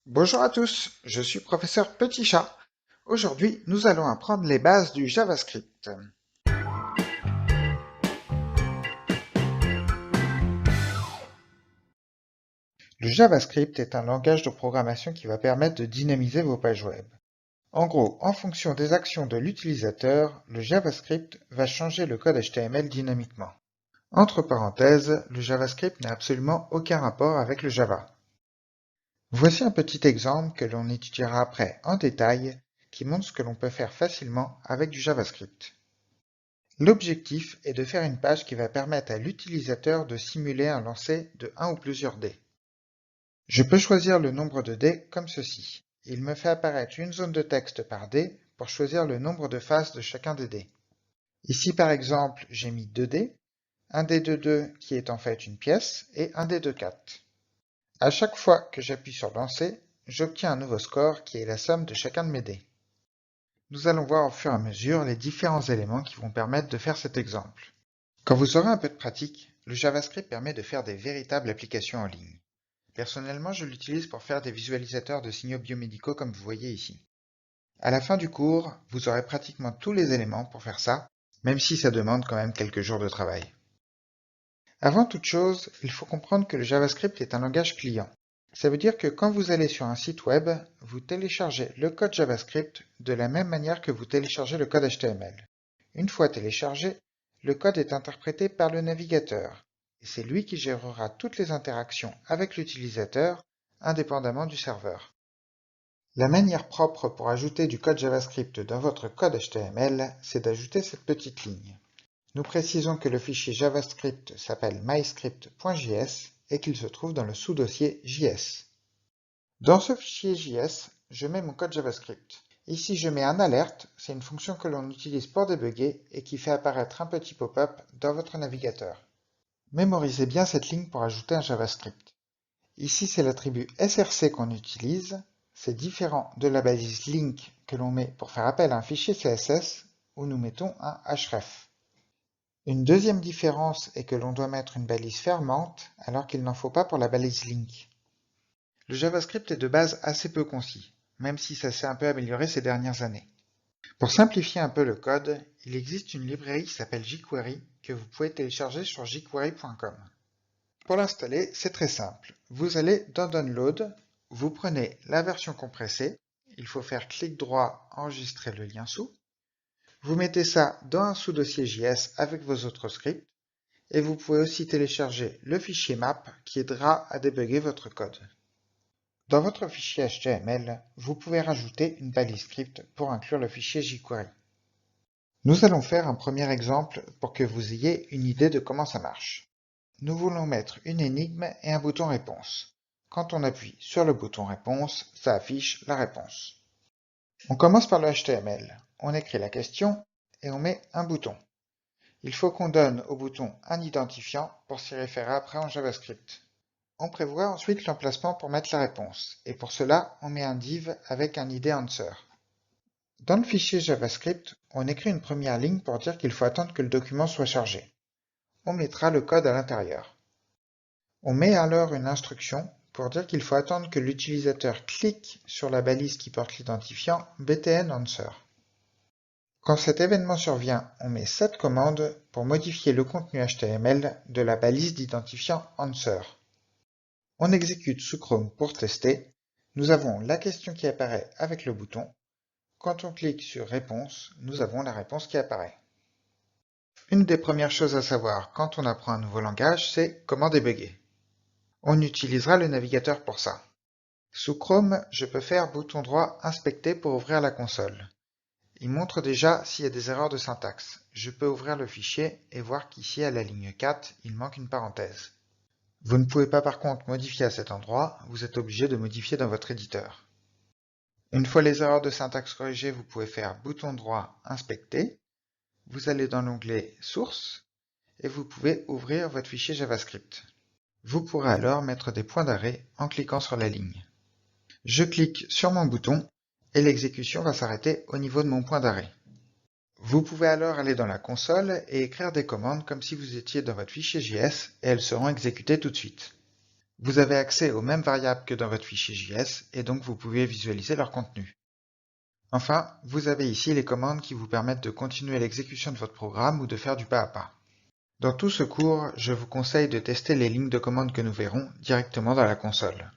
Bonjour à tous, je suis professeur Petit Chat. Aujourd'hui, nous allons apprendre les bases du JavaScript. Le JavaScript est un langage de programmation qui va permettre de dynamiser vos pages web. En gros, en fonction des actions de l'utilisateur, le JavaScript va changer le code HTML dynamiquement. Entre parenthèses, le JavaScript n'a absolument aucun rapport avec le Java. Voici un petit exemple que l'on étudiera après en détail qui montre ce que l'on peut faire facilement avec du JavaScript. L'objectif est de faire une page qui va permettre à l'utilisateur de simuler un lancer de un ou plusieurs dés. Je peux choisir le nombre de dés comme ceci. Il me fait apparaître une zone de texte par dé pour choisir le nombre de faces de chacun des dés. Ici par exemple, j'ai mis 2 dés, un dé de 2 qui est en fait une pièce et un dé de 4. À chaque fois que j'appuie sur lancer, j'obtiens un nouveau score qui est la somme de chacun de mes dés. Nous allons voir au fur et à mesure les différents éléments qui vont permettre de faire cet exemple. Quand vous aurez un peu de pratique, le JavaScript permet de faire des véritables applications en ligne. Personnellement, je l'utilise pour faire des visualisateurs de signaux biomédicaux comme vous voyez ici. À la fin du cours, vous aurez pratiquement tous les éléments pour faire ça, même si ça demande quand même quelques jours de travail. Avant toute chose, il faut comprendre que le JavaScript est un langage client. Ça veut dire que quand vous allez sur un site web, vous téléchargez le code JavaScript de la même manière que vous téléchargez le code HTML. Une fois téléchargé, le code est interprété par le navigateur, et c'est lui qui gérera toutes les interactions avec l'utilisateur, indépendamment du serveur. La manière propre pour ajouter du code JavaScript dans votre code HTML, c'est d'ajouter cette petite ligne. Nous précisons que le fichier JavaScript s'appelle myscript.js et qu'il se trouve dans le sous-dossier JS. Dans ce fichier JS, je mets mon code JavaScript. Ici, je mets un alert, c'est une fonction que l'on utilise pour débugger et qui fait apparaître un petit pop-up dans votre navigateur. Mémorisez bien cette ligne pour ajouter un JavaScript. Ici, c'est l'attribut src qu'on utilise. C'est différent de la balise link que l'on met pour faire appel à un fichier CSS où nous mettons un href. Une deuxième différence est que l'on doit mettre une balise fermante alors qu'il n'en faut pas pour la balise link. Le JavaScript est de base assez peu concis, même si ça s'est un peu amélioré ces dernières années. Pour simplifier un peu le code, il existe une librairie qui s'appelle jQuery que vous pouvez télécharger sur jQuery.com. Pour l'installer, c'est très simple. Vous allez dans Download, vous prenez la version compressée, il faut faire clic droit, enregistrer le lien sous. Vous mettez ça dans un sous-dossier JS avec vos autres scripts, et vous pouvez aussi télécharger le fichier map qui aidera à débugger votre code. Dans votre fichier HTML, vous pouvez rajouter une balise script pour inclure le fichier jQuery. Nous allons faire un premier exemple pour que vous ayez une idée de comment ça marche. Nous voulons mettre une énigme et un bouton réponse. Quand on appuie sur le bouton réponse, ça affiche la réponse. On commence par le HTML. On écrit la question et on met un bouton. Il faut qu'on donne au bouton un identifiant pour s'y référer après en JavaScript. On prévoit ensuite l'emplacement pour mettre la réponse, et pour cela, on met un div avec un id answer. Dans le fichier JavaScript, on écrit une première ligne pour dire qu'il faut attendre que le document soit chargé. On mettra le code à l'intérieur. On met alors une instruction pour dire qu'il faut attendre que l'utilisateur clique sur la balise qui porte l'identifiant btn answer. Quand cet événement survient, on met cette commande pour modifier le contenu HTML de la balise d'identifiant answer. On exécute sous Chrome pour tester. Nous avons la question qui apparaît avec le bouton. Quand on clique sur Réponse, nous avons la réponse qui apparaît. Une des premières choses à savoir quand on apprend un nouveau langage, c'est comment débugger. On utilisera le navigateur pour ça. Sous Chrome, je peux faire bouton droit Inspecter pour ouvrir la console. Il montre déjà s'il y a des erreurs de syntaxe. Je peux ouvrir le fichier et voir qu'ici à la ligne 4, il manque une parenthèse. Vous ne pouvez pas par contre modifier à cet endroit, vous êtes obligé de modifier dans votre éditeur. Une fois les erreurs de syntaxe corrigées, vous pouvez faire bouton droit Inspecter. Vous allez dans l'onglet Source et vous pouvez ouvrir votre fichier JavaScript. Vous pourrez alors mettre des points d'arrêt en cliquant sur la ligne. Je clique sur mon bouton et l'exécution va s'arrêter au niveau de mon point d'arrêt. Vous pouvez alors aller dans la console et écrire des commandes comme si vous étiez dans votre fichier JS et elles seront exécutées tout de suite. Vous avez accès aux mêmes variables que dans votre fichier JS et donc vous pouvez visualiser leur contenu. Enfin, vous avez ici les commandes qui vous permettent de continuer l'exécution de votre programme ou de faire du pas à pas. Dans tout ce cours, je vous conseille de tester les lignes de commande que nous verrons directement dans la console.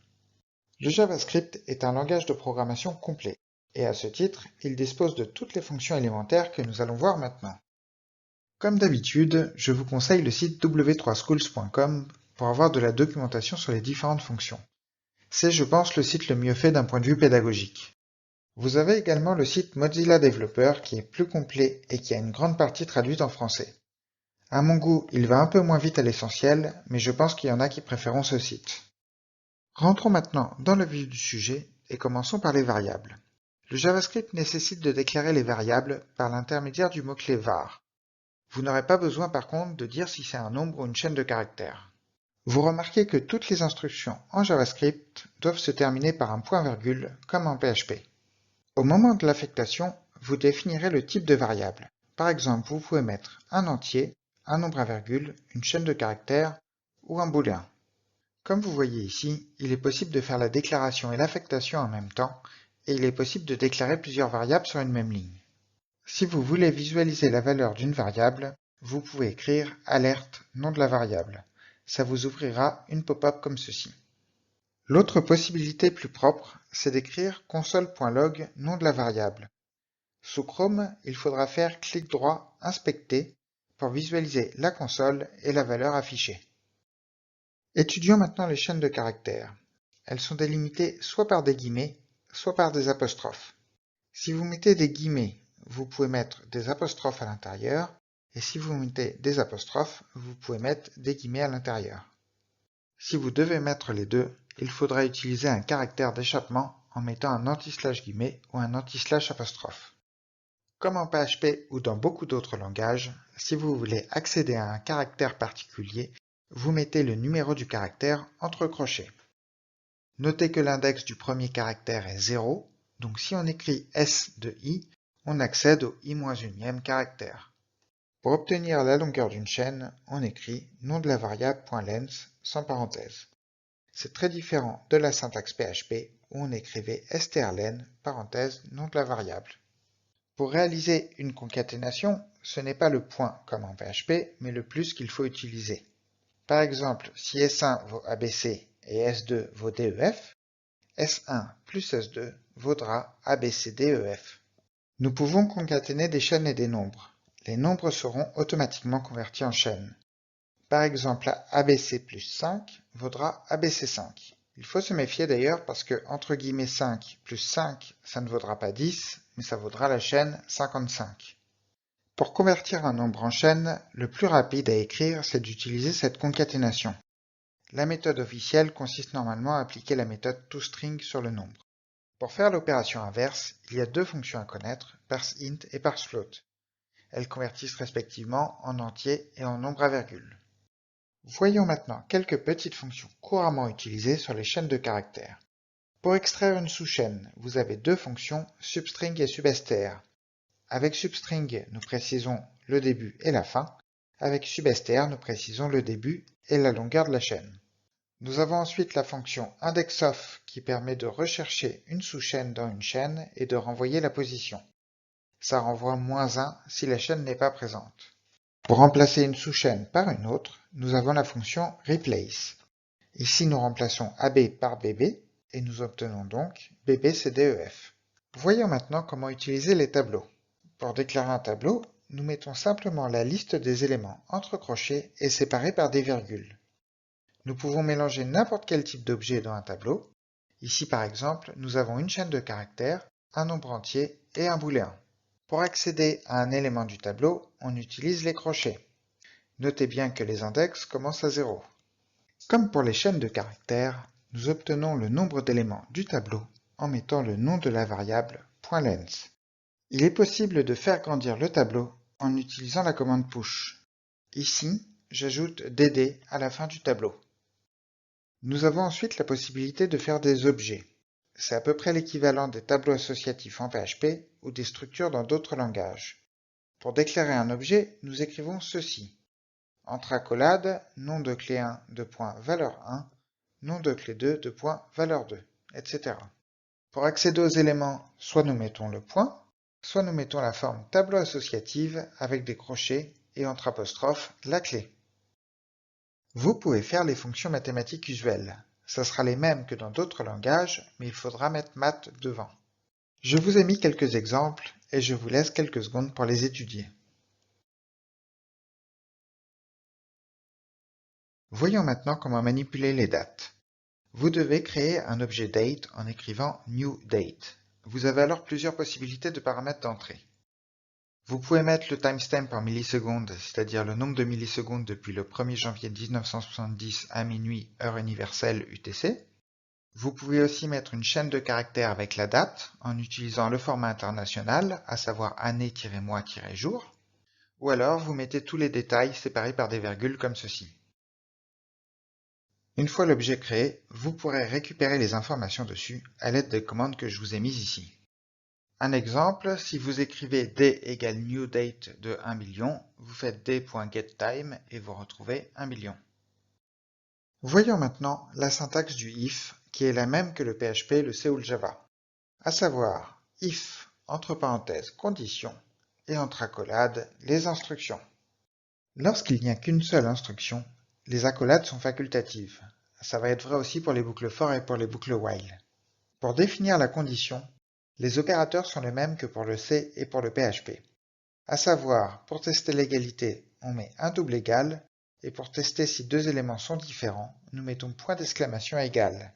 Le JavaScript est un langage de programmation complet, et à ce titre, il dispose de toutes les fonctions élémentaires que nous allons voir maintenant. Comme d'habitude, je vous conseille le site w3schools.com pour avoir de la documentation sur les différentes fonctions. C'est, je pense, le site le mieux fait d'un point de vue pédagogique. Vous avez également le site Mozilla Developer qui est plus complet et qui a une grande partie traduite en français. À mon goût, il va un peu moins vite à l'essentiel, mais je pense qu'il y en a qui préféreront ce site. Rentrons maintenant dans le vif du sujet et commençons par les variables. Le JavaScript nécessite de déclarer les variables par l'intermédiaire du mot-clé var. Vous n'aurez pas besoin par contre de dire si c'est un nombre ou une chaîne de caractères. Vous remarquez que toutes les instructions en JavaScript doivent se terminer par un point-virgule comme en PHP. Au moment de l'affectation, vous définirez le type de variable. Par exemple, vous pouvez mettre un entier, un nombre à virgule, une chaîne de caractères ou un booléen. Comme vous voyez ici, il est possible de faire la déclaration et l'affectation en même temps, et il est possible de déclarer plusieurs variables sur une même ligne. Si vous voulez visualiser la valeur d'une variable, vous pouvez écrire alerte nom de la variable. Ça vous ouvrira une pop-up comme ceci. L'autre possibilité plus propre, c'est d'écrire console.log nom de la variable. Sous Chrome, il faudra faire clic droit Inspecter pour visualiser la console et la valeur affichée. Étudions maintenant les chaînes de caractères. Elles sont délimitées soit par des guillemets, soit par des apostrophes. Si vous mettez des guillemets, vous pouvez mettre des apostrophes à l'intérieur, et si vous mettez des apostrophes, vous pouvez mettre des guillemets à l'intérieur. Si vous devez mettre les deux, il faudra utiliser un caractère d'échappement en mettant un anti-slash guillemets ou un anti-slash apostrophe. Comme en PHP ou dans beaucoup d'autres langages, si vous voulez accéder à un caractère particulier, vous mettez le numéro du caractère entre crochets. Notez que l'index du premier caractère est 0, donc si on écrit S de I, on accède au I-1e caractère. Pour obtenir la longueur d'une chaîne, on écrit nom de la variable .length sans parenthèse. C'est très différent de la syntaxe PHP où on écrivait strlen, parenthèse, nom de la variable. Pour réaliser une concaténation, ce n'est pas le point comme en PHP, mais le plus qu'il faut utiliser. Par exemple, si S1 vaut ABC et S2 vaut DEF, S1 plus S2 vaudra ABCDEF. Nous pouvons concaténer des chaînes et des nombres. Les nombres seront automatiquement convertis en chaînes. Par exemple, ABC plus 5 vaudra ABC5. Il faut se méfier d'ailleurs parce que entre guillemets 5 plus 5, ça ne vaudra pas 10, mais ça vaudra la chaîne 55. Pour convertir un nombre en chaîne, le plus rapide à écrire, c'est d'utiliser cette concaténation. La méthode officielle consiste normalement à appliquer la méthode toString sur le nombre. Pour faire l'opération inverse, il y a deux fonctions à connaître, parseInt et parseFloat. Elles convertissent respectivement en entier et en nombre à virgule. Voyons maintenant quelques petites fonctions couramment utilisées sur les chaînes de caractères. Pour extraire une sous-chaîne, vous avez deux fonctions, substring et substr. Avec substring, nous précisons le début et la fin. Avec substr, nous précisons le début et la longueur de la chaîne. Nous avons ensuite la fonction indexOf qui permet de rechercher une sous-chaîne dans une chaîne et de renvoyer la position. Ça renvoie -1 si la chaîne n'est pas présente. Pour remplacer une sous-chaîne par une autre, nous avons la fonction replace. Ici, nous remplaçons AB par BB et nous obtenons donc BBCDEF. Voyons maintenant comment utiliser les tableaux. Pour déclarer un tableau, nous mettons simplement la liste des éléments entre crochets et séparés par des virgules. Nous pouvons mélanger n'importe quel type d'objet dans un tableau. Ici par exemple, nous avons une chaîne de caractères, un nombre entier et un booléen. Pour accéder à un élément du tableau, on utilise les crochets. Notez bien que les index commencent à 0. Comme pour les chaînes de caractères, nous obtenons le nombre d'éléments du tableau en mettant le nom de la variable .length. Il est possible de faire grandir le tableau en utilisant la commande push. Ici, j'ajoute dd à la fin du tableau. Nous avons ensuite la possibilité de faire des objets. C'est à peu près l'équivalent des tableaux associatifs en PHP ou des structures dans d'autres langages. Pour déclarer un objet, nous écrivons ceci. Entre accolades, nom de clé 1 de point valeur 1, nom de clé 2, valeur 2, etc. Pour accéder aux éléments, soit nous mettons le point, soit nous mettons la forme tableau associative avec des crochets et entre apostrophes la clé. Vous pouvez faire les fonctions mathématiques usuelles. Ce sera les mêmes que dans d'autres langages, mais il faudra mettre maths devant. Je vous ai mis quelques exemples et je vous laisse quelques secondes pour les étudier. Voyons maintenant comment manipuler les dates. Vous devez créer un objet date en écrivant new date. Vous avez alors plusieurs possibilités de paramètres d'entrée. Vous pouvez mettre le timestamp en millisecondes, c'est-à-dire le nombre de millisecondes depuis le 1er janvier 1970 à minuit, heure universelle UTC. Vous pouvez aussi mettre une chaîne de caractères avec la date en utilisant le format international, à savoir année-mois-jour. Ou alors vous mettez tous les détails séparés par des virgules comme ceci. Une fois l'objet créé, vous pourrez récupérer les informations dessus à l'aide des commandes que je vous ai mises ici. Un exemple, si vous écrivez d égale new date de 1 million, vous faites d.getTime et vous retrouvez 1 million. Voyons maintenant la syntaxe du if, qui est la même que le PHP, le C ou le Java. À savoir, if, entre parenthèses, condition, et entre accolades, les instructions. Lorsqu'il n'y a qu'une seule instruction, les accolades sont facultatives. Ça va être vrai aussi pour les boucles for et pour les boucles while. Pour définir la condition, les opérateurs sont les mêmes que pour le C et pour le PHP. À savoir, pour tester l'égalité, on met un double égal, et pour tester si deux éléments sont différents, nous mettons point d'exclamation égal.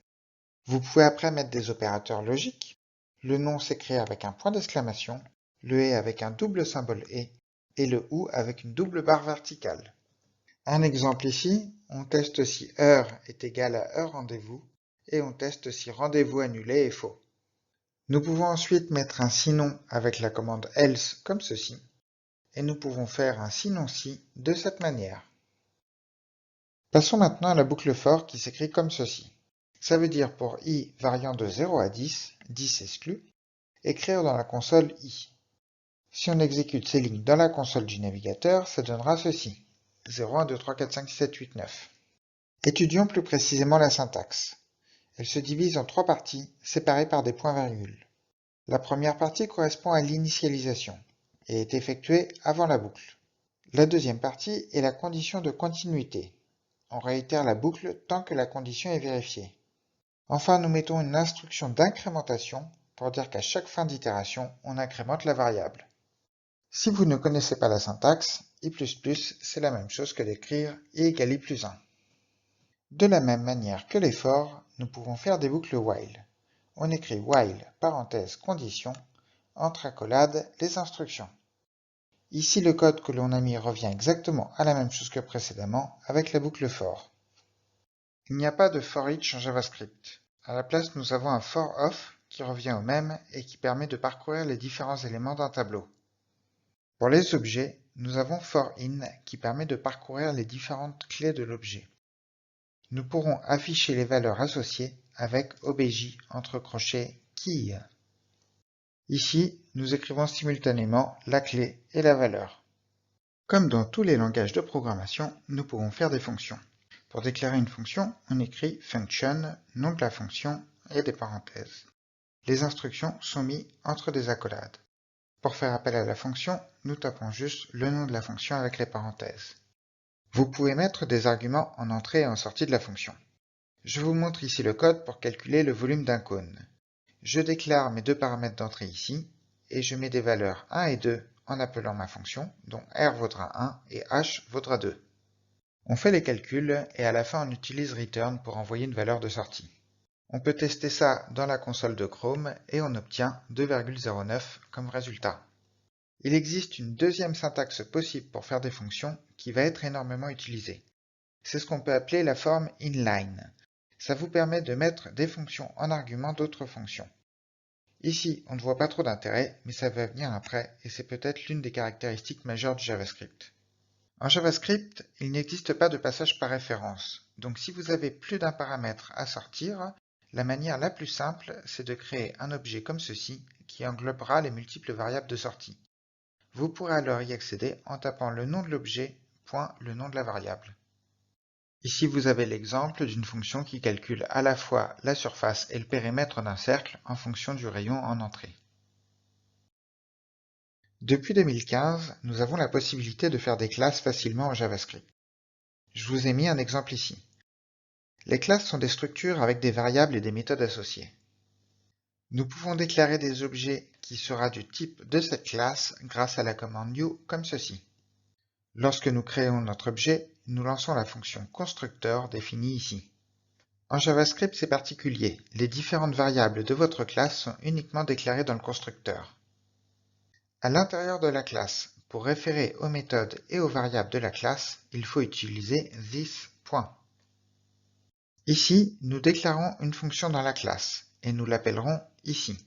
Vous pouvez après mettre des opérateurs logiques. Le nom s'écrit avec un point d'exclamation, le et avec un double symbole et le ou avec une double barre verticale. Un exemple ici, on teste si heure est égale à heure rendez-vous, et on teste si rendez-vous annulé est faux. Nous pouvons ensuite mettre un sinon avec la commande else comme ceci, et nous pouvons faire un sinon si de cette manière. Passons maintenant à la boucle for qui s'écrit comme ceci. Ça veut dire pour i variant de 0 à 10, 10 exclu, écrire dans la console i. Si on exécute ces lignes dans la console du navigateur, ça donnera ceci. 0, 1, 2, 3, 4, 5, 6, 7, 8, 9. Étudions plus précisément la syntaxe. Elle se divise en trois parties, séparées par des points-virgules. La première partie correspond à l'initialisation et est effectuée avant la boucle. La deuxième partie est la condition de continuité. On réitère la boucle tant que la condition est vérifiée. Enfin, nous mettons une instruction d'incrémentation pour dire qu'à chaque fin d'itération, on incrémente la variable. Si vous ne connaissez pas la syntaxe, i++, c'est la même chose que d'écrire i égale i+1. De la même manière que les for, nous pouvons faire des boucles while. On écrit while, parenthèse, condition, entre accolades, les instructions. Ici, le code que l'on a mis revient exactement à la même chose que précédemment avec la boucle for. Il n'y a pas de for each en JavaScript. À la place, nous avons un for off qui revient au même et qui permet de parcourir les différents éléments d'un tableau. Pour les objets, nous avons for in qui permet de parcourir les différentes clés de l'objet. Nous pourrons afficher les valeurs associées avec obj entre crochets key. Ici, nous écrivons simultanément la clé et la valeur. Comme dans tous les langages de programmation, nous pouvons faire des fonctions. Pour déclarer une fonction, on écrit function, nom de la fonction et des parenthèses. Les instructions sont mises entre des accolades. Pour faire appel à la fonction, nous tapons juste le nom de la fonction avec les parenthèses. Vous pouvez mettre des arguments en entrée et en sortie de la fonction. Je vous montre ici le code pour calculer le volume d'un cône. Je déclare mes deux paramètres d'entrée ici, et je mets des valeurs 1 et 2 en appelant ma fonction, dont r vaudra 1 et h vaudra 2. On fait les calculs, et à la fin on utilise return pour envoyer une valeur de sortie. On peut tester ça dans la console de Chrome, et on obtient 2,09 comme résultat. Il existe une deuxième syntaxe possible pour faire des fonctions qui va être énormément utilisée. C'est ce qu'on peut appeler la forme inline. Ça vous permet de mettre des fonctions en argument d'autres fonctions. Ici, on ne voit pas trop d'intérêt, mais ça va venir après, et c'est peut-être l'une des caractéristiques majeures du JavaScript. En JavaScript, il n'existe pas de passage par référence, donc si vous avez plus d'un paramètre à sortir, la manière la plus simple, c'est de créer un objet comme ceci, qui englobera les multiples variables de sortie. Vous pourrez alors y accéder en tapant le nom de l'objet, point le nom de la variable. Ici, vous avez l'exemple d'une fonction qui calcule à la fois la surface et le périmètre d'un cercle en fonction du rayon en entrée. Depuis 2015, nous avons la possibilité de faire des classes facilement en JavaScript. Je vous ai mis un exemple ici. Les classes sont des structures avec des variables et des méthodes associées. Nous pouvons déclarer des objets qui sera du type de cette classe grâce à la commande new comme ceci. Lorsque nous créons notre objet, nous lançons la fonction constructeur définie ici. En JavaScript, c'est particulier. Les différentes variables de votre classe sont uniquement déclarées dans le constructeur. À l'intérieur de la classe, pour référer aux méthodes et aux variables de la classe, il faut utiliser this. Ici, nous déclarons une fonction dans la classe, et nous l'appellerons ici.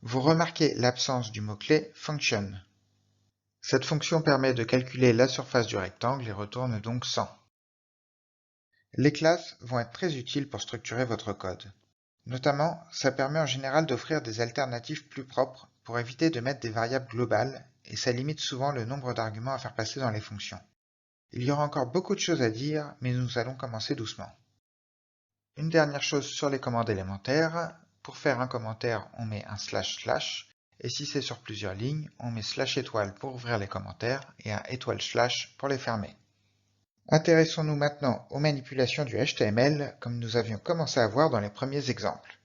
Vous remarquez l'absence du mot-clé function. Cette fonction permet de calculer la surface du rectangle et retourne donc 100. Les classes vont être très utiles pour structurer votre code. Notamment, ça permet en général d'offrir des alternatives plus propres pour éviter de mettre des variables globales, et ça limite souvent le nombre d'arguments à faire passer dans les fonctions. Il y aura encore beaucoup de choses à dire, mais nous allons commencer doucement. Une dernière chose sur les commandes élémentaires. Pour faire un commentaire, on met un // et si c'est sur plusieurs lignes, on met /étoile pour ouvrir les commentaires et un // pour les fermer. Intéressons-nous maintenant aux manipulations du HTML comme nous avions commencé à voir dans les premiers exemples.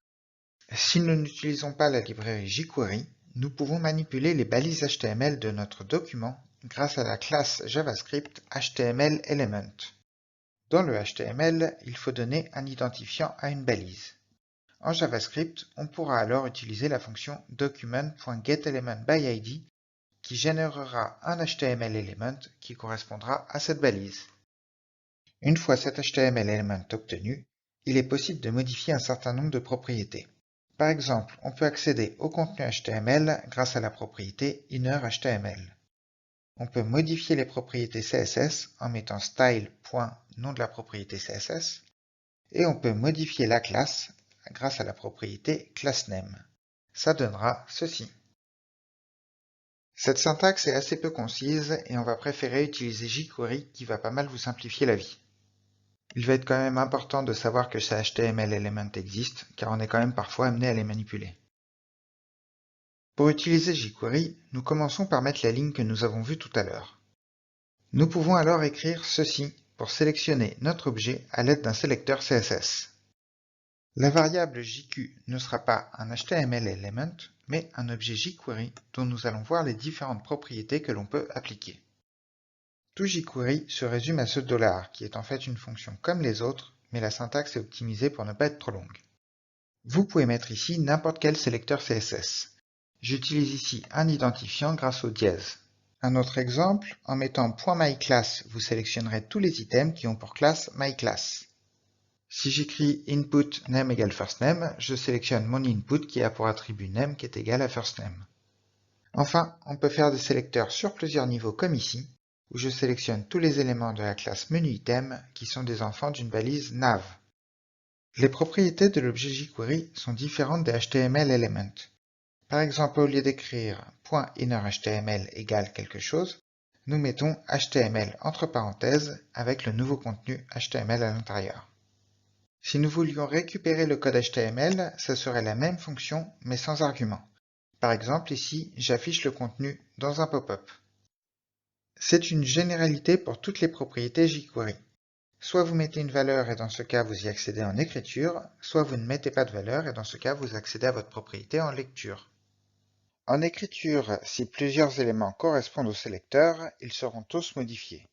Si nous n'utilisons pas la librairie jQuery, nous pouvons manipuler les balises HTML de notre document grâce à la classe JavaScript HTML_Element. Dans le HTML, il faut donner un identifiant à une balise. En JavaScript, on pourra alors utiliser la fonction document.getElementById qui générera un HTML element qui correspondra à cette balise. Une fois cet HTML element obtenu, il est possible de modifier un certain nombre de propriétés. Par exemple, on peut accéder au contenu HTML grâce à la propriété InnerHTML. On peut modifier les propriétés CSS en mettant style.nom de la propriété CSS, et on peut modifier la classe grâce à la propriété className. Ça donnera ceci. Cette syntaxe est assez peu concise et on va préférer utiliser jQuery qui va pas mal vous simplifier la vie. Il va être quand même important de savoir que ces HTML Element existent, car on est quand même parfois amené à les manipuler. Pour utiliser jQuery, nous commençons par mettre la ligne que nous avons vue tout à l'heure. Nous pouvons alors écrire ceci pour sélectionner notre objet à l'aide d'un sélecteur CSS. La variable JQ ne sera pas un HTML element, mais un objet jQuery dont nous allons voir les différentes propriétés que l'on peut appliquer. Tout jQuery se résume à ce $, qui est en fait une fonction comme les autres, mais la syntaxe est optimisée pour ne pas être trop longue. Vous pouvez mettre ici n'importe quel sélecteur CSS. J'utilise ici un identifiant grâce au dièse. Un autre exemple, en mettant .myClass, vous sélectionnerez tous les items qui ont pour classe myClass. Si j'écris input name égale firstName, je sélectionne mon input qui a pour attribut name qui est égal à firstName. Enfin, on peut faire des sélecteurs sur plusieurs niveaux comme ici, où je sélectionne tous les éléments de la classe menuItem qui sont des enfants d'une balise nav. Les propriétés de l'objet jQuery sont différentes des HTML Element. Par exemple, au lieu d'écrire .InnerHTML égale quelque chose, nous mettons HTML entre parenthèses avec le nouveau contenu HTML à l'intérieur. Si nous voulions récupérer le code HTML, ça serait la même fonction mais sans argument. Par exemple, ici, j'affiche le contenu dans un pop-up. C'est une généralité pour toutes les propriétés jQuery. Soit vous mettez une valeur et dans ce cas vous y accédez en écriture, soit vous ne mettez pas de valeur et dans ce cas vous accédez à votre propriété en lecture. En écriture, si plusieurs éléments correspondent au sélecteur, ils seront tous modifiés.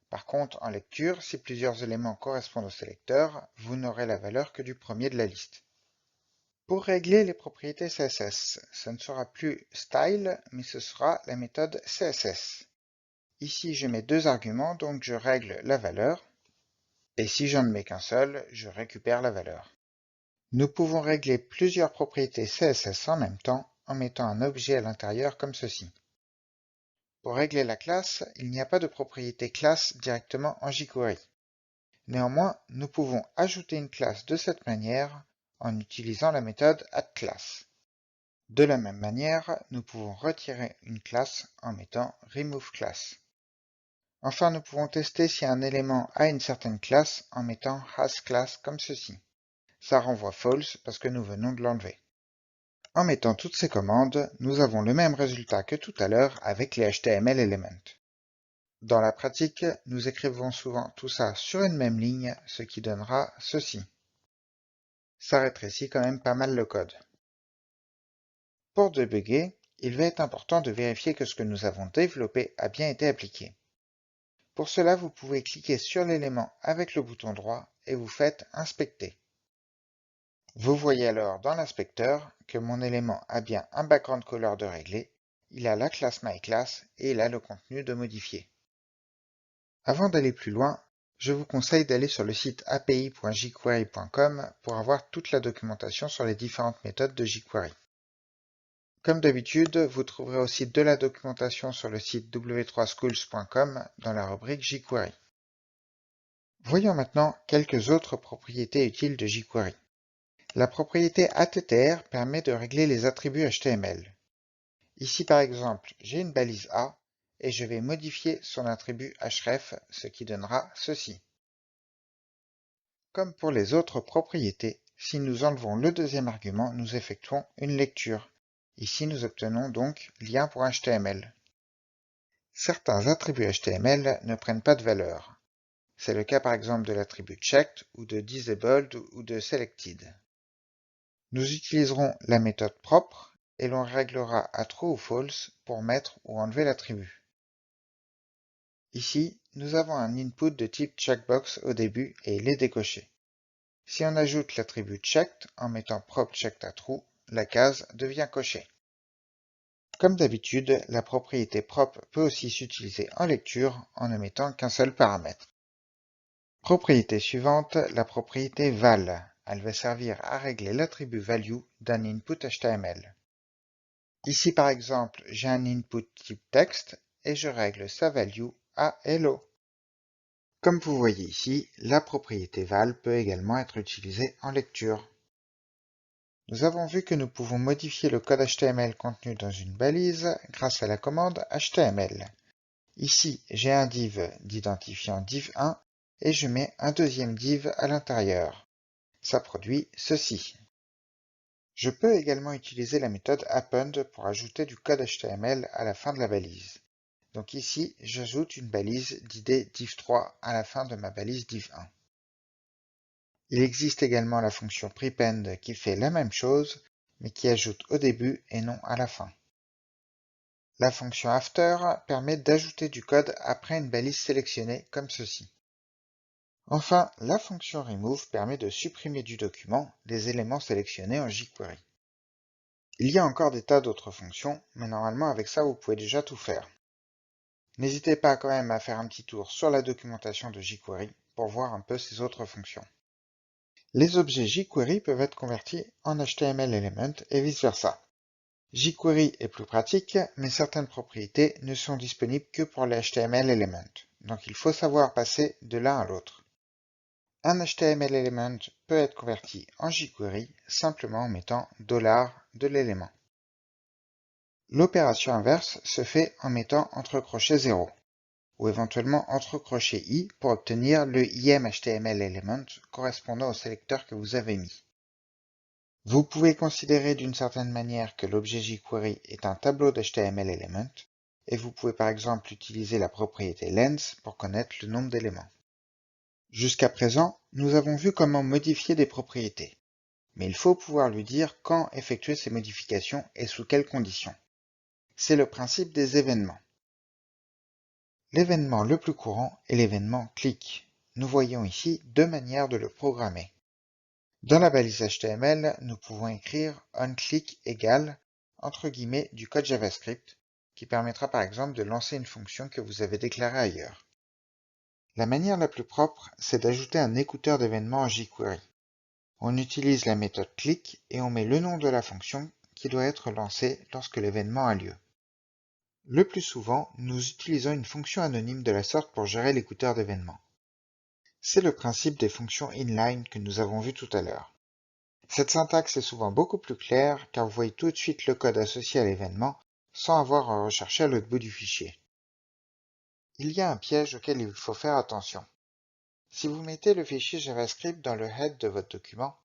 Par contre, en lecture, si plusieurs éléments correspondent au sélecteur, vous n'aurez la valeur que du premier de la liste. Pour régler les propriétés CSS, ce ne sera plus style, mais ce sera la méthode CSS. Ici, je mets deux arguments, donc je règle la valeur. Et si j'en mets qu'un seul, je récupère la valeur. Nous pouvons régler plusieurs propriétés CSS en même temps en mettant un objet à l'intérieur comme ceci. Pour régler la classe, il n'y a pas de propriété classe directement en jQuery. Néanmoins, nous pouvons ajouter une classe de cette manière en utilisant la méthode addClass. De la même manière, nous pouvons retirer une classe en mettant removeClass. Enfin, nous pouvons tester si un élément a une certaine classe en mettant hasClass comme ceci. Ça renvoie false parce que nous venons de l'enlever. En mettant toutes ces commandes, nous avons le même résultat que tout à l'heure avec les HTML Elements. Dans la pratique, nous écrivons souvent tout ça sur une même ligne, ce qui donnera ceci. Ça rétrécit quand même pas mal le code. Pour débugger, il va être important de vérifier que ce que nous avons développé a bien été appliqué. Pour cela, vous pouvez cliquer sur l'élément avec le bouton droit et vous faites Inspecter. Vous voyez alors dans l'inspecteur que mon élément a bien un background color de réglé, il a la classe MyClass et il a le contenu de modifier. Avant d'aller plus loin, je vous conseille d'aller sur le site api.jquery.com pour avoir toute la documentation sur les différentes méthodes de jQuery. Comme d'habitude, vous trouverez aussi de la documentation sur le site w3schools.com dans la rubrique jQuery. Voyons maintenant quelques autres propriétés utiles de jQuery. La propriété attr permet de régler les attributs HTML. Ici par exemple, j'ai une balise A et je vais modifier son attribut href, ce qui donnera ceci. Comme pour les autres propriétés, si nous enlevons le deuxième argument, nous effectuons une lecture. Ici, nous obtenons donc lien pour HTML. Certains attributs HTML ne prennent pas de valeur. C'est le cas par exemple de l'attribut checked ou de disabled ou de selected. Nous utiliserons la méthode propre et l'on réglera à true ou false pour mettre ou enlever l'attribut. Ici, nous avons un input de type checkbox au début et il est décoché. Si on ajoute l'attribut checked en mettant prop checked à true, la case devient cochée. Comme d'habitude, la propriété prop peut aussi s'utiliser en lecture en ne mettant qu'un seul paramètre. Propriété suivante, la propriété val. Elle va servir à régler l'attribut value d'un input HTML. Ici par exemple, j'ai un input type texte et je règle sa value à hello. Comme vous voyez ici, la propriété val peut également être utilisée en lecture. Nous avons vu que nous pouvons modifier le code HTML contenu dans une balise grâce à la commande HTML. Ici, j'ai un div d'identifiant div1 et je mets un deuxième div à l'intérieur. Ça produit ceci. Je peux également utiliser la méthode append pour ajouter du code HTML à la fin de la balise. Donc ici, j'ajoute une balise d'id div3 à la fin de ma balise div1. Il existe également la fonction prepend qui fait la même chose, mais qui ajoute au début et non à la fin. La fonction after permet d'ajouter du code après une balise sélectionnée comme ceci. Enfin, la fonction remove permet de supprimer du document les éléments sélectionnés en jQuery. Il y a encore des tas d'autres fonctions, mais normalement avec ça vous pouvez déjà tout faire. N'hésitez pas quand même à faire un petit tour sur la documentation de jQuery pour voir un peu ces autres fonctions. Les objets jQuery peuvent être convertis en HTML Element et vice-versa. jQuery est plus pratique, mais certaines propriétés ne sont disponibles que pour les HTML Element, donc il faut savoir passer de l'un à l'autre. Un HTML Element peut être converti en jQuery simplement en mettant $ de l'élément. L'opération inverse se fait en mettant entre crochets 0, ou éventuellement entre crochets i pour obtenir le IMHTML Element correspondant au sélecteur que vous avez mis. Vous pouvez considérer d'une certaine manière que l'objet jQuery est un tableau d'HTML Element, et vous pouvez par exemple utiliser la propriété length pour connaître le nombre d'éléments. Jusqu'à présent, nous avons vu comment modifier des propriétés, mais il faut pouvoir lui dire quand effectuer ces modifications et sous quelles conditions. C'est le principe des événements. L'événement le plus courant est l'événement click. Nous voyons ici deux manières de le programmer. Dans la balise HTML, nous pouvons écrire onClick égale entre guillemets du code JavaScript qui permettra par exemple de lancer une fonction que vous avez déclarée ailleurs. La manière la plus propre, c'est d'ajouter un écouteur d'événements en jQuery. On utilise la méthode click et on met le nom de la fonction qui doit être lancée lorsque l'événement a lieu. Le plus souvent, nous utilisons une fonction anonyme de la sorte pour gérer l'écouteur d'événements. C'est le principe des fonctions inline que nous avons vu tout à l'heure. Cette syntaxe est souvent beaucoup plus claire car vous voyez tout de suite le code associé à l'événement sans avoir à rechercher à l'autre bout du fichier. Il y a un piège auquel il faut faire attention. Si vous mettez le fichier JavaScript dans le head de votre document,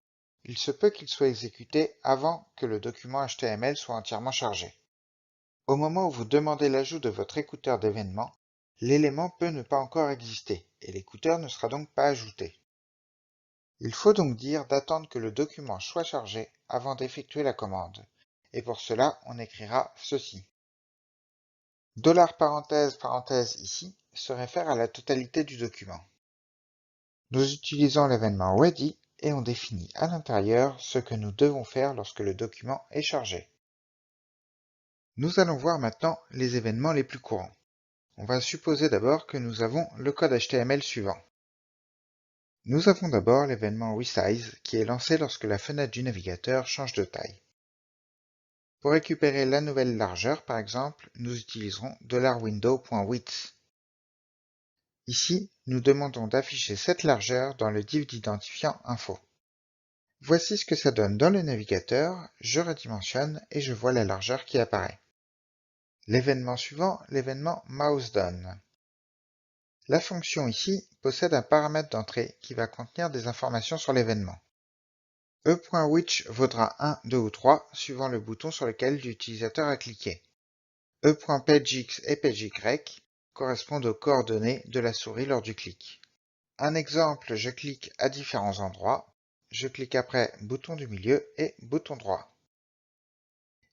il se peut qu'il soit exécuté avant que le document HTML soit entièrement chargé. Au moment où vous demandez l'ajout de votre écouteur d'événements, l'élément peut ne pas encore exister et l'écouteur ne sera donc pas ajouté. Il faut donc dire d'attendre que le document soit chargé avant d'effectuer la commande, et pour cela on écrira ceci. $parenthèse ici se réfère à la totalité du document. Nous utilisons l'événement ready et on définit à l'intérieur ce que nous devons faire lorsque le document est chargé. Nous allons voir maintenant les événements les plus courants. On va supposer d'abord que nous avons le code HTML suivant. Nous avons d'abord l'événement resize qui est lancé lorsque la fenêtre du navigateur change de taille. Pour récupérer la nouvelle largeur, par exemple, nous utiliserons $window.width. Ici, nous demandons d'afficher cette largeur dans le div d'identifiant info. Voici ce que ça donne dans le navigateur, je redimensionne et je vois la largeur qui apparaît. L'événement suivant, l'événement mouseDone. La fonction ici possède un paramètre d'entrée qui va contenir des informations sur l'événement. e.which vaudra 1, 2 ou 3 suivant le bouton sur lequel l'utilisateur a cliqué. e.pagex et pagey correspondent aux coordonnées de la souris lors du clic. Un exemple, je clique à différents endroits, je clique après bouton du milieu et bouton droit.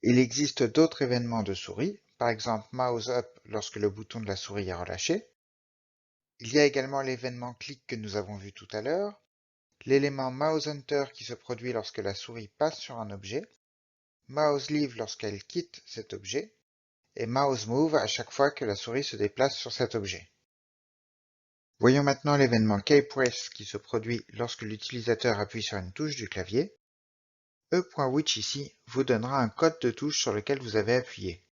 Il existe d'autres événements de souris, par exemple mouse up lorsque le bouton de la souris est relâché. Il y a également l'événement clic que nous avons vu tout à l'heure, l'élément mouse enter qui se produit lorsque la souris passe sur un objet, mouse leave lorsqu'elle quitte cet objet, et mouse move à chaque fois que la souris se déplace sur cet objet. Voyons maintenant l'événement keypress qui se produit lorsque l'utilisateur appuie sur une touche du clavier. e.which ici vous donnera un code de touche sur lequel vous avez appuyé.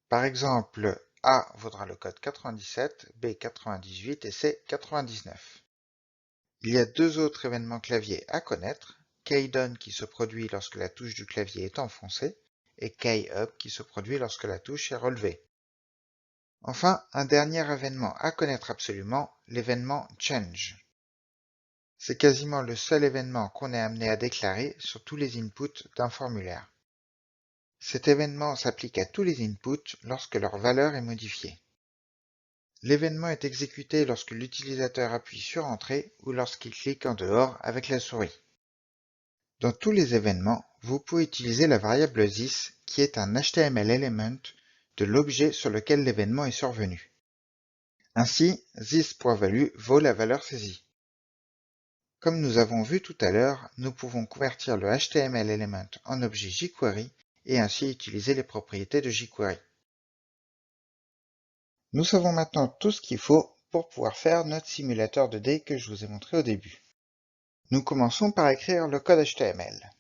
Par exemple, A vaudra le code 97, B 98 et C 99. Il y a deux autres événements clavier à connaître, keyDown qui se produit lorsque la touche du clavier est enfoncée et keyUp qui se produit lorsque la touche est relevée. Enfin, un dernier événement à connaître absolument, l'événement change. C'est quasiment le seul événement qu'on est amené à déclarer sur tous les inputs d'un formulaire. Cet événement s'applique à tous les inputs lorsque leur valeur est modifiée. L'événement est exécuté lorsque l'utilisateur appuie sur Entrée ou lorsqu'il clique en dehors avec la souris. Dans tous les événements, vous pouvez utiliser la variable this qui est un HTML element de l'objet sur lequel l'événement est survenu. Ainsi, this.value vaut la valeur saisie. Comme nous avons vu tout à l'heure, nous pouvons convertir le HTML element en objet jQuery et ainsi utiliser les propriétés de jQuery. Nous savons maintenant tout ce qu'il faut pour pouvoir faire notre simulateur de dés que je vous ai montré au début. Nous commençons par écrire le code HTML.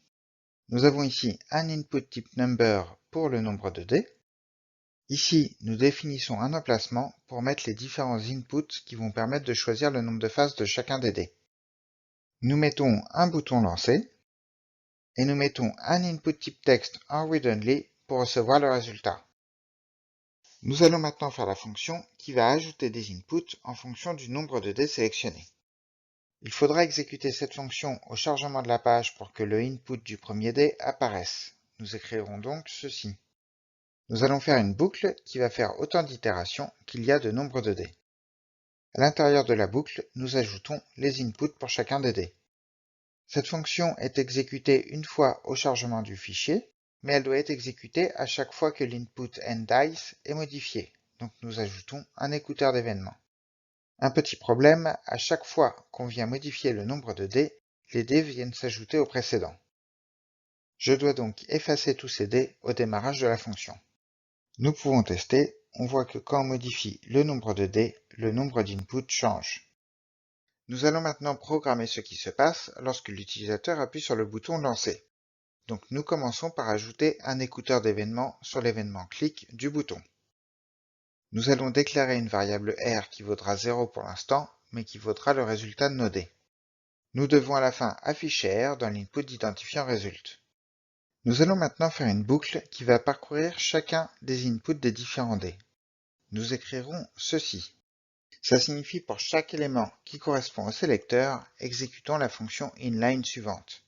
Nous avons ici un input type number pour le nombre de dés. Ici, nous définissons un emplacement pour mettre les différents inputs qui vont permettre de choisir le nombre de faces de chacun des dés. Nous mettons un bouton lancé et nous mettons un input type texte en read-only pour recevoir le résultat. Nous allons maintenant faire la fonction qui va ajouter des inputs en fonction du nombre de dés sélectionnés. Il faudra exécuter cette fonction au chargement de la page pour que le input du premier dé apparaisse. Nous écrirons donc ceci. Nous allons faire une boucle qui va faire autant d'itérations qu'il y a de nombre de dés. À l'intérieur de la boucle, nous ajoutons les inputs pour chacun des dés. Cette fonction est exécutée une fois au chargement du fichier, mais elle doit être exécutée à chaque fois que l'input ndIce est modifié, donc nous ajoutons un écouteur d'événements. Un petit problème, à chaque fois qu'on vient modifier le nombre de dés, les dés viennent s'ajouter au précédent. Je dois donc effacer tous ces dés au démarrage de la fonction. Nous pouvons tester, on voit que quand on modifie le nombre de dés, le nombre d'inputs change. Nous allons maintenant programmer ce qui se passe lorsque l'utilisateur appuie sur le bouton Lancer. Donc nous commençons par ajouter un écouteur d'événements sur l'événement clic du bouton. Nous allons déclarer une variable R qui vaudra 0 pour l'instant, mais qui vaudra le résultat de nos dés. Nous devons à la fin afficher R dans l'input d'identifiant result. Nous allons maintenant faire une boucle qui va parcourir chacun des inputs des différents dés. Nous écrirons ceci. Ça signifie pour chaque élément qui correspond au sélecteur, exécutons la fonction inline suivante.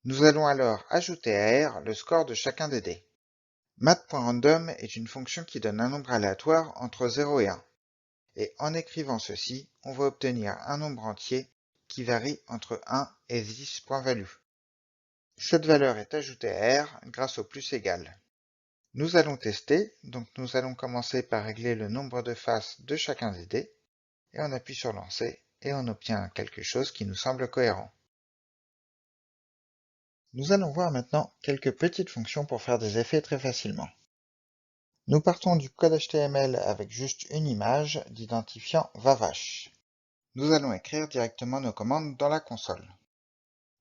Nous allons alors ajouter à R le score de chacun des dés. Math.random est une fonction qui donne un nombre aléatoire entre 0 et 1. Et en écrivant ceci, on va obtenir un nombre entier qui varie entre 1 et 10 points value. Cette valeur est ajoutée à R grâce au plus égal. Nous allons tester, donc nous allons commencer par régler le nombre de faces de chacun des dés, et on appuie sur lancer, et on obtient quelque chose qui nous semble cohérent. Nous allons voir maintenant quelques petites fonctions pour faire des effets très facilement. Nous partons du code HTML avec juste une image d'identifiant Vavache. Nous allons écrire directement nos commandes dans la console.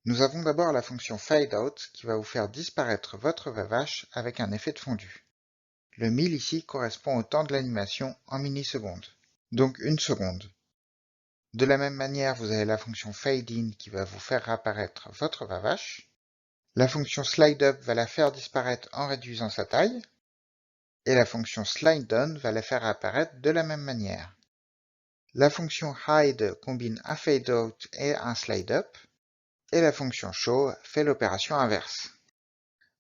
Nous avons d'abord la fonction fadeout qui va vous faire disparaître votre Vavache avec un effet de fondu. Le 1000 ici correspond au temps de l'animation en millisecondes, donc une seconde. De la même manière, vous avez la fonction fadeIn qui va vous faire apparaître votre Vavache. La fonction slideUp va la faire disparaître en réduisant sa taille. Et la fonction slideDown va la faire apparaître de la même manière. La fonction hide combine un fadeout et un slideUp. Et la fonction show fait l'opération inverse.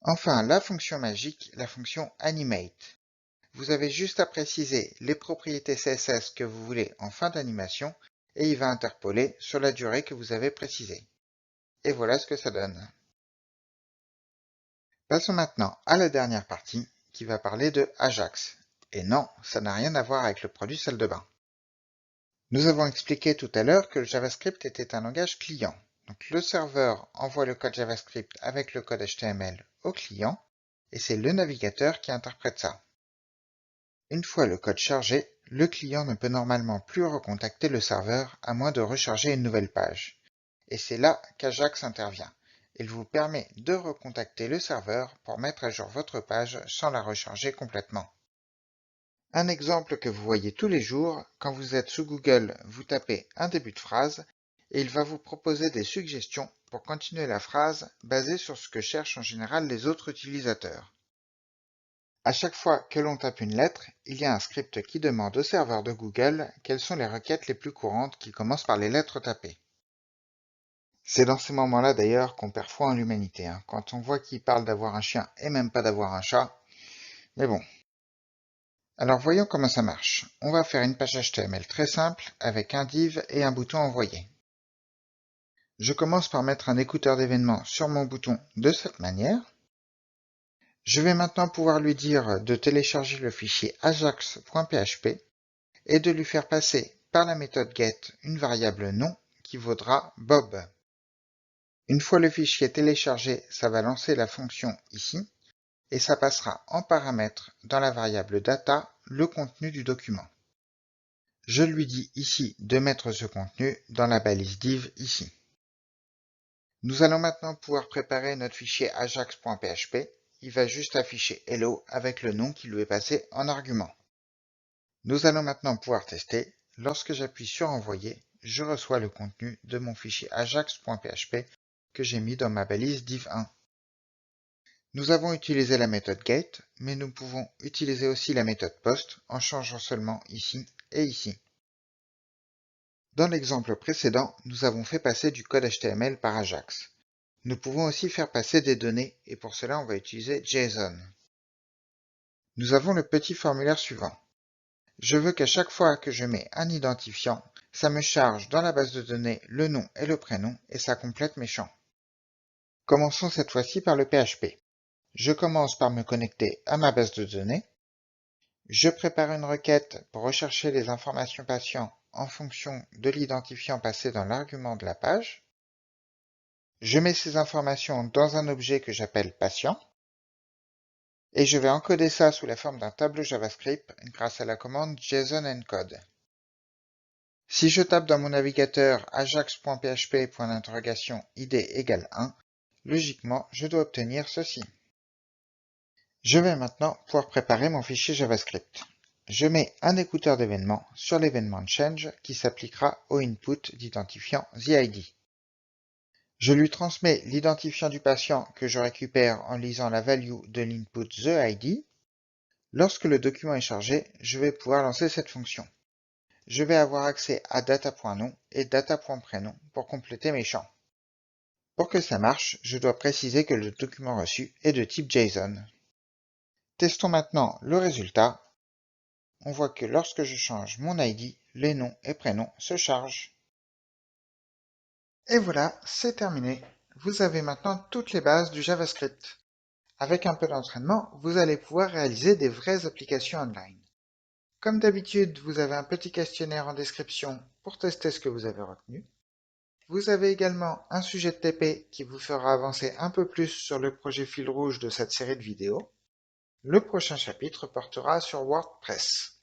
Enfin, la fonction magique, la fonction animate. Vous avez juste à préciser les propriétés CSS que vous voulez en fin d'animation et il va interpoler sur la durée que vous avez précisée. Et voilà ce que ça donne. Passons maintenant à la dernière partie qui va parler de Ajax. Et non, ça n'a rien à voir avec le produit salle de bain. Nous avons expliqué tout à l'heure que le JavaScript était un langage client. Donc le serveur envoie le code JavaScript avec le code HTML au client et c'est le navigateur qui interprète ça. Une fois le code chargé, le client ne peut normalement plus recontacter le serveur à moins de recharger une nouvelle page. Et c'est là qu'Ajax intervient. Il vous permet de recontacter le serveur pour mettre à jour votre page sans la recharger complètement. Un exemple que vous voyez tous les jours, quand vous êtes sous Google, vous tapez un début de phrase et il va vous proposer des suggestions pour continuer la phrase basée sur ce que cherchent en général les autres utilisateurs. À chaque fois que l'on tape une lettre, il y a un script qui demande au serveur de Google quelles sont les requêtes les plus courantes qui commencent par les lettres tapées. C'est dans ces moments-là d'ailleurs qu'on perd foi en l'humanité, quand on voit qu'il parle d'avoir un chien et même pas d'avoir un chat. Mais bon. Alors voyons comment ça marche. On va faire une page HTML très simple avec un div et un bouton envoyé. Je commence par mettre un écouteur d'événements sur mon bouton de cette manière. Je vais maintenant pouvoir lui dire de télécharger le fichier ajax.php et de lui faire passer par la méthode get une variable nom qui vaudra Bob. Une fois le fichier téléchargé, ça va lancer la fonction ici et ça passera en paramètre dans la variable data le contenu du document. Je lui dis ici de mettre ce contenu dans la balise div ici. Nous allons maintenant pouvoir préparer notre fichier ajax.php. Il va juste afficher hello avec le nom qui lui est passé en argument. Nous allons maintenant pouvoir tester. Lorsque j'appuie sur envoyer, je reçois le contenu de mon fichier ajax.php que j'ai mis dans ma balise div1. Nous avons utilisé la méthode get, mais nous pouvons utiliser aussi la méthode post en changeant seulement ici et ici. Dans l'exemple précédent, nous avons fait passer du code HTML par Ajax. Nous pouvons aussi faire passer des données et pour cela on va utiliser JSON. Nous avons le petit formulaire suivant. Je veux qu'à chaque fois que je mets un identifiant, ça me charge dans la base de données le nom et le prénom et ça complète mes champs. Commençons cette fois-ci par le PHP. Je commence par me connecter à ma base de données. Je prépare une requête pour rechercher les informations patients en fonction de l'identifiant passé dans l'argument de la page. Je mets ces informations dans un objet que j'appelle patient. Et je vais encoder ça sous la forme d'un tableau JavaScript grâce à la commande JSON-encode. Si je tape dans mon navigateur ajax.php id égale 1, logiquement je dois obtenir ceci. Je vais maintenant pouvoir préparer mon fichier JavaScript. Je mets un écouteur d'événements sur l'événement change qui s'appliquera au input d'identifiant TheID. Je lui transmets l'identifiant du patient que je récupère en lisant la value de l'input TheID. Lorsque le document est chargé, je vais pouvoir lancer cette fonction. je vais avoir accès à data.nom et data.prénom pour compléter mes champs. Pour que ça marche, je dois préciser que le document reçu est de type JSON. Testons maintenant le résultat. On voit que lorsque je change mon ID, les noms et prénoms se chargent. Et voilà, c'est terminé. Vous avez maintenant toutes les bases du JavaScript. Avec un peu d'entraînement, vous allez pouvoir réaliser des vraies applications online. Comme d'habitude, vous avez un petit questionnaire en description pour tester ce que vous avez retenu. Vous avez également un sujet de TP qui vous fera avancer un peu plus sur le projet fil rouge de cette série de vidéos. Le prochain chapitre portera sur WordPress.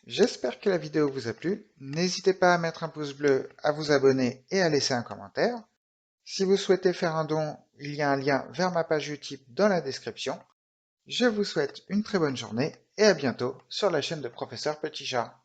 J'espère que la vidéo vous a plu. N'hésitez pas à mettre un pouce bleu, à vous abonner et à laisser un commentaire. Si vous souhaitez faire un don, il y a un lien vers ma page Utip dans la description. Je vous souhaite une très bonne journée et à bientôt sur la chaîne de Professeur Petit Chat.